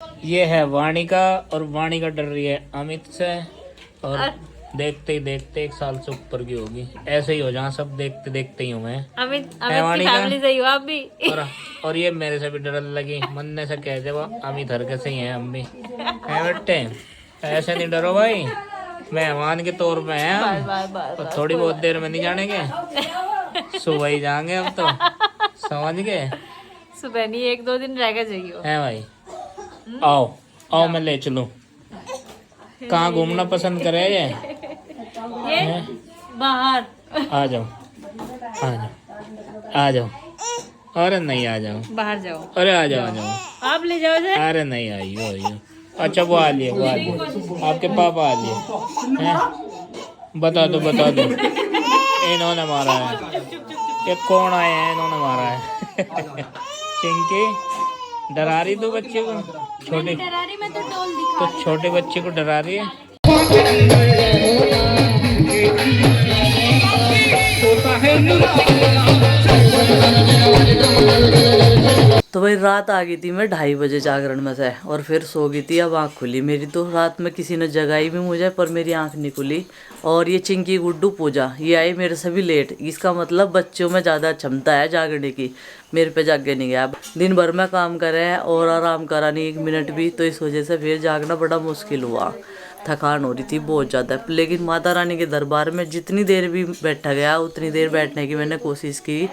ये है वाणिका और वाणिका डर रही है अमित से और देखते ही देखते 1 साल से ऊपर की होगी। ऐसे ही हो जहाँ सब देखते देखते ही हूँ मैं। अमित की फैमिली से ही हो आप भी। और ये मेरे से भी डरने लगी। मन से कह दे वो अमित हरकत से ही है हम भी है बेटे। ऐसे नहीं डरो भाई, मेहमान के तौर पे हैं हम। और थोड़ी बहुत देर में नहीं जानेंगे, सुबह ही जाएंगे हम तो, समझ गए। सुबह नहीं, 1-2 दिन रह जाइए है भाई। आओ आओ मैं ले चलूं। कहाँ घूमना पसंद करे ये बाहर। आ जाओ आ जाओ आ जाओ। अरे नहीं आ जाओ, बाहर जाओ। अरे आ जाओ आ जाओ। आप ले जाओ। अरे नहीं आइयो आइयो। अच्छा वो आ लिए, वो आ लिए, आपके पापा आ लिए हैं। बता दो इन्होंने मारा है। ये कौन आए हैं, इन्होंने मारा है। चिंकी डरा रही तू बच्चे को, छोटे डरा रही, मैं तो डोल दिखा तो छोटे बच्चे को डरा रही है। तो भाई रात आ गई थी, मैं 2:30 बजे जागरण में से और फिर सो गई थी। अब आँख खुली मेरी, तो रात में किसी ने जगाई भी मुझे पर मेरी आँख नहीं खुली। और ये चिंकी गुड्डू पूजा ये आई मेरे से भी लेट। इसका मतलब बच्चों में ज़्यादा क्षमता है जागने की, मेरे पे जागे नहीं गया। दिन भर में काम करे है और आराम करा नहीं 1 मिनट भी, तो इस वजह से फिर जागना बड़ा मुश्किल हुआ। थकान हो रही थी बहुत ज़्यादा। लेकिन माता रानी के दरबार में जितनी देर भी बैठा गया उतनी देर बैठने की मैंने कोशिश की।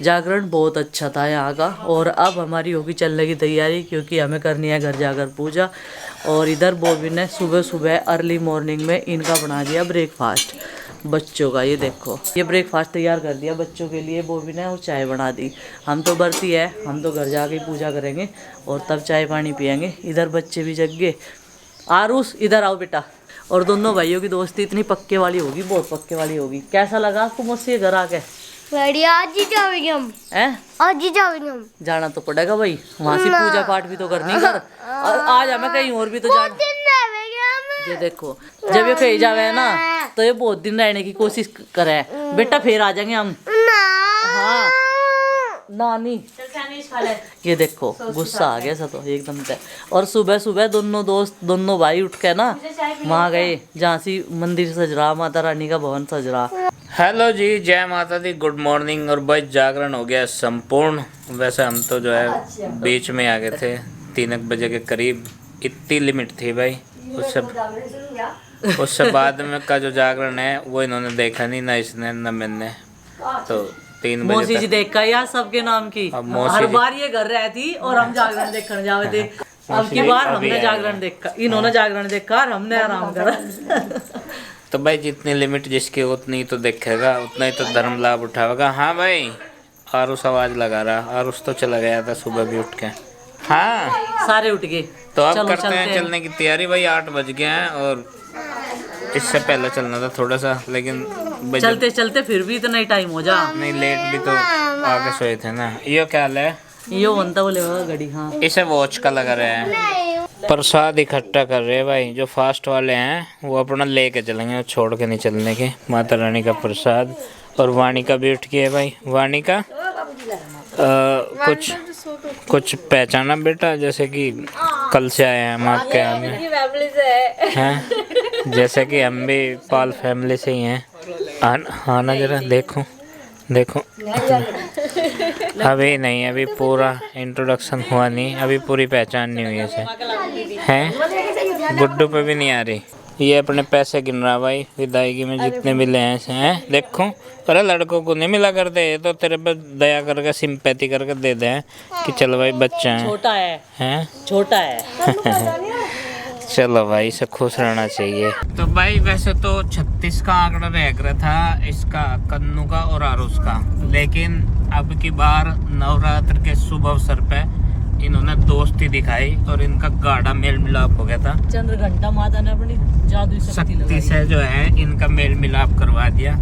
जागरण बहुत अच्छा था यहाँ का। और अब हमारी होगी चलने की तैयारी, क्योंकि हमें करनी है घर जाकर पूजा। और इधर बॉबी ने सुबह सुबह अर्ली मॉर्निंग में इनका बना दिया ब्रेकफास्ट बच्चों का। ये देखो, ये ब्रेकफास्ट तैयार कर दिया बच्चों के लिए बॉबी ने, और चाय बना दी। हम तो बरती है, हम तो घर जाके पूजा करेंगे और तब चाय पानी पियेंगे। इधर बच्चे भी जग गए। आरुष इधर आओ बेटा। और दोनों भाइयों की दोस्ती इतनी पक्के वाली होगी, बहुत पक्के वाली होगी। कैसा लगा आपको मुझसे घर आके? बढ़िया। आज ही जाएंगे हम। आज ही जाएंगे हम। जाना तो पड़ेगा भाई, वहाँ से पूजा पाठ भी तो करनी कर। आज हमें कहीं और भी तो जाना। ये देखो, जब ये कहीं जावे ना तो ये बहुत दिन रहने की कोशिश करे बेटा, फिर आ जाएंगे हम। हाँ नानी ये देखो गुस्सा आ गया सब तो एकदम से। और सुबह सुबह दोनों दोस्त दोनों भाई उठ के ना वहाँ गए जहाँ से मंदिर सज रहा, माता रानी का भवन सज रहा। हेलो जी, जय माता दी, गुड मॉर्निंग। और बस जागरण हो गया संपूर्ण। वैसे हम तो जो है बीच में आ गए थे 3 बजे के करीब, इतनी लिमिट थी भाई। उससे बाद में का जो जागरण है वो इन्होंने देखा नहीं, ना इसने ना मैंने। तो 3 बजे मौसी जी देखा यार सबके नाम की, हर बार ये घर रहती और हम जागरण देखने जावे थे। अब की बार हमने जागरण देखा, इन्होंने जागरण देखा और हमने आराम करा। तो भाई जितनी लिमिट जिसकी उतनी तो देखेगा, उतना ही तो धर्म लाभ उठाएगा। हाँ भाई, आरुष आवाज लगा रहा। आरुष तो चला गया था सुबह भी उठ के। हाँ सारे उठ गए। तो अब करते हैं चलने की तैयारी भाई। 8 बज गए हैं और इससे पहले चलना था थोड़ा सा, लेकिन चलते चलते फिर भी इतना ही टाइम हो जा। नहीं लेट भी तो आगे सोए थे ना। ये क्या हाल है? ये बनता बोले घड़ी। हाँ इसे वॉच का लगा रहे हैं। प्रसाद इकट्ठा कर रहे हैं भाई। जो फास्ट वाले हैं वो अपना लेके चलेंगे, छोड़ के नहीं चलने के। माता रानी का प्रसाद। और वाणिका भी उठ गई है भाई। वाणिका कुछ पहचाना बेटा, जैसे कि कल से आए हैं हम आपके यहाँ में हैं, जैसे कि हम भी पाल फैमिली से ही हैं। आना जरा देखो देखो। अभी नहीं, अभी पूरा इंट्रोडक्शन हुआ नहीं, अभी पूरी पहचान नहीं हुई ऐसे हैं। गुड्डू पे भी नहीं आ रही। ये अपने पैसे गिन रहा भाई, विदायगी में जितने मिले हैं देखो। अरे लड़कों को नहीं मिला करते, तो तेरे पे दया करके सिंपैथी करके दे दें कि चलो भाई बच्चा है, छोटा है छोटा है। चलो भाई, इसे खुश रहना चाहिए। तो भाई वैसे तो 36 का आंकड़ा रह था इसका, कन्नू का और आरुष का। लेकिन अब की बार नवरात्र के शुभ अवसर पे इन्होंने दोस्ती दिखाई और इनका गाढ़ा मेल मिलाप हो गया था। चंद्रघंटा माता ने अपनी जादुई शक्ति से जो है इनका मेल मिलाप करवा दिया,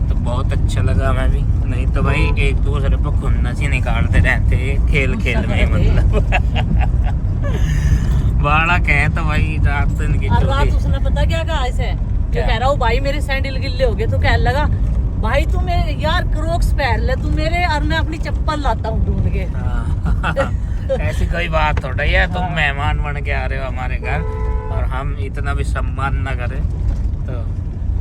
तो बहुत अच्छा लगा हमें भी। नहीं तो भाई एक दूसरे पर खुन्नस ही निकालते रहते खेल खेल में, मतलब बाड़ा कहे तो भाई रात तो इनकी रात उसने पता क्या कहा इसे, जो कह रहा हूँ भाई मेरे सैंडल गिल्ले हो गए, तो कहने लगा भाई तू मेरे यार क्रोक्स पहन ले तू मेरे, और मैं अपनी चप्पल लाता हूँ ढूंढ के। ऐसी कोई बात थोड़ा ही है, तुम मेहमान बन के आ रहे हो हमारे घर और हम इतना भी सम्मान ना करें तो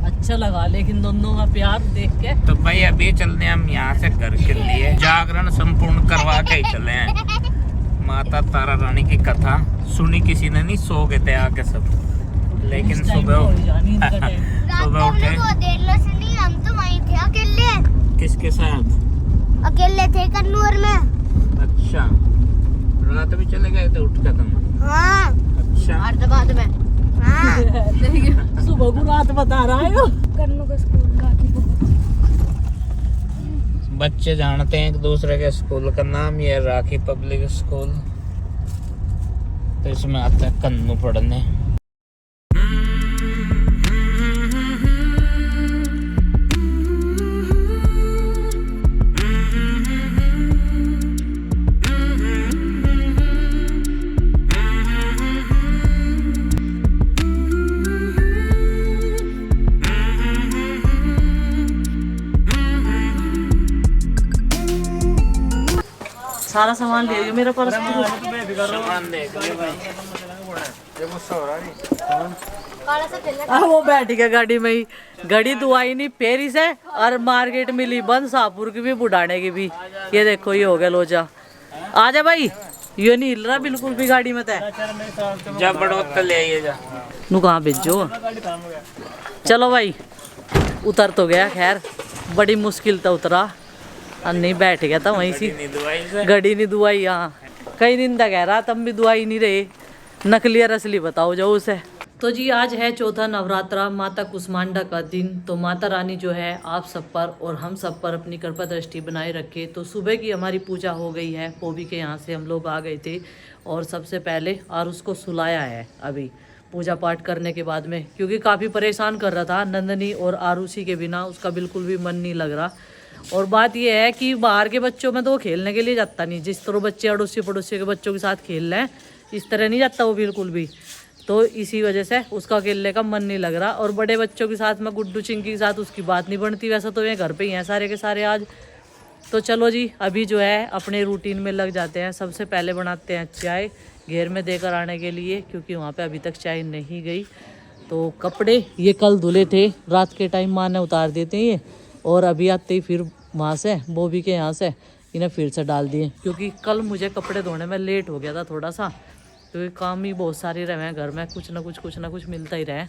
अच्छा लगा लेकिन दोनों का प्यार देख के। तो भाई अभी चलने हम यहाँ से घर के लिए जागरण संपूर्ण करवा के ही चले हैं। माता तारा रानी की कथा सुनी किसी ने नहीं, सो गए थे आके सब, लेकिन सुबह सुबह उठे। हम तो वहीं थे अकेले। किसके साथ? अकेले थे कन्नूर में। अच्छा, रात भी चले गए थे उठ कर तुम? हाँ। अच्छा, बाद में हाँ। सुबह को रात बता रहा है कन्नू का स्कूल का बच्चे जानते हैं एक दूसरे के स्कूल का नाम, ये राखी पब्लिक स्कूल, तो इसमें आता है कन्नू पढ़ने। सारा सामान ले लियो मेरा पर्स। सामान देख ले भाई, देखो सो रहा नहीं। वो बैठ गया गाड़ी में ही, घड़ी दुआई नहीं पेरिस है और मार्केट मिली बंद, शाहपुर की भी बुढ़ाने की भी। ये देखो ये हो गया लोचा। आजा भाई, ये नहीं हिल रहा बिल्कुल भी गाड़ी में तय। जा बड़ोत ले आइए जा। नू कहाँ भेजो। चलो भाई, उतर तो गया, खैर बड़ी मुश्किल था उतरा, नहीं बैठ गया था वहीं सी। गड़ी नहीं दुआई, यहाँ कई दिन तक कह रहा तब भी दुआई नहीं रही। नकली और असली बताओ जो उसे। तो जी आज है चौथा नवरात्रा, माता कुष्मांडा का दिन। तो माता रानी जो है आप सब पर और हम सब पर अपनी कृपा दृष्टि बनाए रखे। तो सुबह की हमारी पूजा हो गई है, पोबी के यहाँ से हम लोग आ गए थे और सबसे पहले और उसको सुलाया है अभी पूजा पाठ करने के बाद में, क्योंकि काफ़ी परेशान कर रहा था नंदनी और आरुषि के बिना, उसका बिल्कुल भी मन नहीं लग रहा। और बात यह है कि बाहर के बच्चों में तो वो खेलने के लिए जाता नहीं, जिस तरह बच्चे अड़ोसी पड़ोसी के बच्चों के साथ खेल रहे हैं इस तरह नहीं जाता वो बिल्कुल भी। तो इसी वजह से उसका खेलने का मन नहीं लग रहा। और बड़े बच्चों के साथ में गुड्डू चिंकी के साथ उसकी बात नहीं बनती। वैसे तो ये घर पे ही हैं सारे के सारे आज। तो चलो जी अभी जो है अपने रूटीन में लग जाते हैं। सबसे पहले बनाते हैं चाय घेर में देकर आने के लिए, क्योंकि वहाँ पे अभी तक चाय नहीं गई। तो कपड़े ये कल धुले थे, रात के टाइम माँ ने उतार देते हैं ये, और अभी आते ही फिर वहाँ से बोबी के यहाँ से इन्हें फिर से डाल दिए, क्योंकि कल मुझे कपड़े धोने में लेट हो गया था थोड़ा सा, क्योंकि काम ही बहुत सारे रहे हैं घर में, कुछ ना कुछ मिलता ही रहे।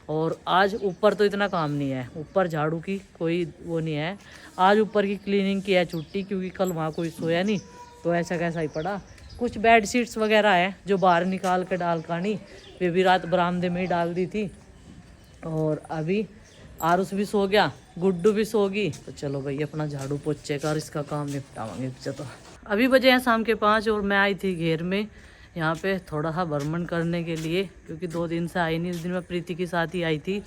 और आज ऊपर तो इतना काम नहीं है, ऊपर झाड़ू की कोई वो नहीं है। आज ऊपर की क्लीनिंग की है छुट्टी, क्योंकि कल वहाँ कोई सोया नहीं तो ऐसा कैसा ही पड़ा। कुछ बेड शीट्स वगैरह है जो बाहर निकाल कर डाल खानी, वे भी रात बरामदे में ही डाल दी थी। और अभी आरुष भी सो गया, गुड्डू भी सो गई। तो चलो भाई अपना झाड़ू पोछे कर इसका काम निपटावांगे। तो अभी बजे हैं शाम के 5 और मैं आई थी घेर में यहाँ पे थोड़ा सा भ्रमण करने के लिए, क्योंकि 2 दिन से आई नहीं। इस दिन मैं प्रीति के साथ ही आई थी।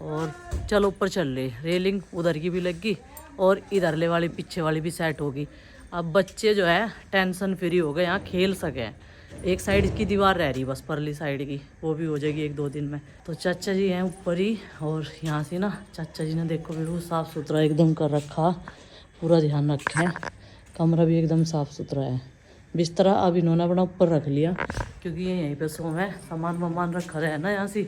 और चलो ऊपर चल रही, रेलिंग उधर की भी लग गई और इधरले वाली पीछे वाली भी सेट होगी। अब बच्चे जो है टेंशन फ्री हो गए, यहाँ खेल सके। एक साइड की दीवार रह रही बस परली साइड की, वो भी हो जाएगी 1-2 दिन में। तो चाचा जी हैं ऊपर ही, और यहाँ से ना चाचा जी ने देखो बिल्कुल साफ़ सुथरा एकदम कर रखा, पूरा ध्यान रखा है। कमरा भी एकदम साफ़ सुथरा है। बिस्तरा अब इन्होंने अपना ऊपर रख लिया, क्योंकि ये यहीं पे सो है, सामान वामान रखा रहे ना यहाँ से,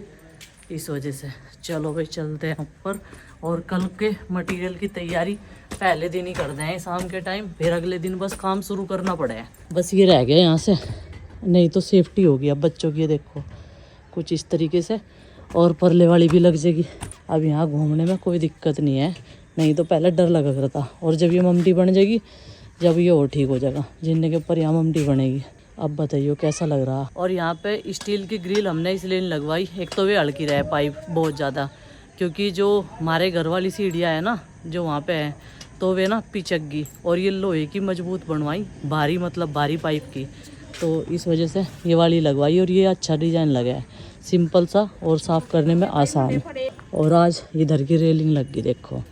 इस वजह से। चलो भाई चलते हैं ऊपर, और कल के मटेरियल की तैयारी पहले दिन ही कर दें शाम के टाइम, फिर अगले दिन बस काम शुरू करना पड़ेगा। बस ये रह गया यहाँ से, नहीं तो सेफ्टी होगी अब बच्चों की। ये देखो कुछ इस तरीके से, और परले वाली भी लग जाएगी। अब यहाँ घूमने में कोई दिक्कत नहीं है, नहीं तो पहले डर लगा करता। और जब ये ममटी बन जाएगी, जब ये और ठीक हो जाएगा, जिनने के ऊपर यहाँ ममटी बनेगी। अब बताइए कैसा लग रहा। और यहाँ पे स्टील की ग्रिल हमने इसलिए नहीं लगवाई, एक तो वे हल्की रहे पाइप बहुत ज़्यादा, क्योंकि जो हमारे घर वाली सीढ़ियाँ है ना जो वहाँ पे है, तो वे ना पिचक, और ये लोहे की मजबूत बनवाई, भारी मतलब भारी पाइप की, तो इस वजह से ये वाली लगवाई। और ये अच्छा डिज़ाइन लगा है, सिंपल सा और साफ़ करने में आसान। और आज इधर की रेलिंग लग गई, देखो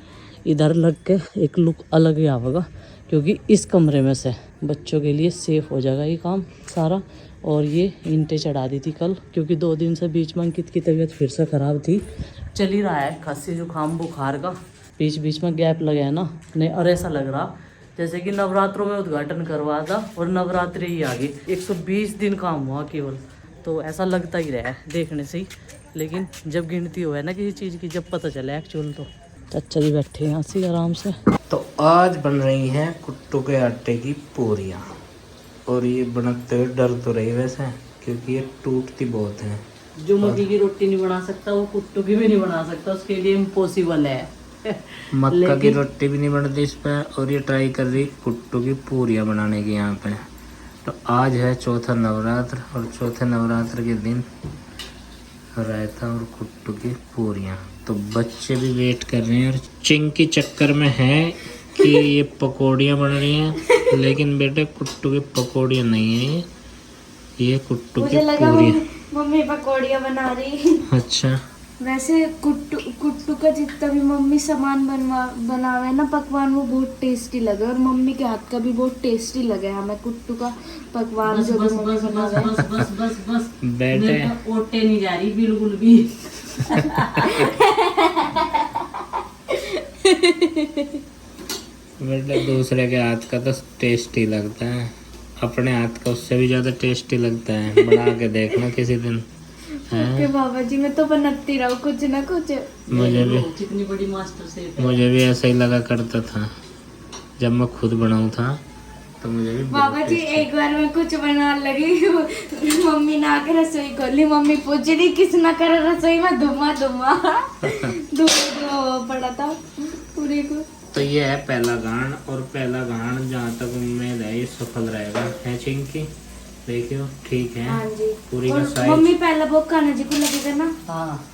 इधर लग के एक लुक अलग ही आएगा, क्योंकि इस कमरे में से बच्चों के लिए सेफ़ हो जाएगा ये काम सारा। और ये ईंटें चढ़ा दी थी कल, क्योंकि 2 दिन से बीच में अंकित की तबीयत फिर से ख़राब थी, चल ही रहा है खांसी जुकाम बुखार का, बीच बीच में गैप लगे है ना। नहीं और ऐसा लग रहा जैसे कि नवरात्रों में उद्घाटन करवा था और नवरात्रि ही आ गई, 120 दिन काम हुआ केवल। तो ऐसा लगता ही रहा है देखने से ही, लेकिन जब गिनती हो है ना किसी चीज़ की, जब पता चले एक्चुअल। तो चाचा जी बैठे हैं यहाँ से आराम से। तो आज बन रही हैं कुट्टू के आटे की पूरियाँ, और ये बनते हुए डर तो रही वैसे, क्योंकि ये टूटती बहुत हैं। जो मक्की की रोटी नहीं बना सकता वो कुट्टू की भी नहीं बना सकता, उसके लिए इम्पॉसिबल है। मक्का की रोटी भी नहीं बनती इस पे, और ये ट्राई कर रही कुट्टू की पूरियाँ बनाने की यहाँ पे। तो आज है चौथा नवरात्र, और चौथे नवरात्र के दिन रायता और कुट्टू की पूरियाँ। तो बच्चे भी वेट कर रहे हैं, और चिंग की चक्कर में है कि ये पकौड़ियाँ बन रही हैं, लेकिन बेटे कुट्टू की पकौड़ियाँ नहीं है, ये कुट्टू की पूरियाँ। मम्मी पकौड़ियाँ बना रही। अच्छा, वैसे कुट्टू का जितना भी मम्मी सामान बनावे ना पकवान, वो बहुत टेस्टी लगे, और मम्मी के हाथ का भी बहुत टेस्टी लगे हमें कुट्टू का पकवान। बस जो बस भी मम्मी बस बस बनावे। बस बस बस बस बेटे मेरे तो ओटे नहीं जा रही बिल्कुल भी। बेटे दूसरे के हाथ का तो टेस्टी लगता है, अपने हाथ का उससे भी ज्यादा टेस्टी लगता है। बना के देखना किसी दिन। ओके बाबा जी, मैं तो बनाती रहूं कुछ ना कुछ। मुझे भी कितनी बड़ी मास्टर शेफ है। मुझे भी ऐसा ही लगा करता था जब मैं खुद बनाऊं था, तो मुझे भी बाबा जी एक बार मैं कुछ बनाने लगी, मम्मी ने आके रसोई खोली, मम्मी पूछ रही किस ना करे रसोई में, धुआं धुआं धुआं पड़ा था पूरे को। तो ये है पहला गान, और पहला गान जहाँ तक उम्मीद है ये सफल रहेगा, है चिंकी? देखियो ठीक है। हाँ जी। पूरी का और साइज मम्मी पहला वो खाना जी को लगेगा ना। हाँ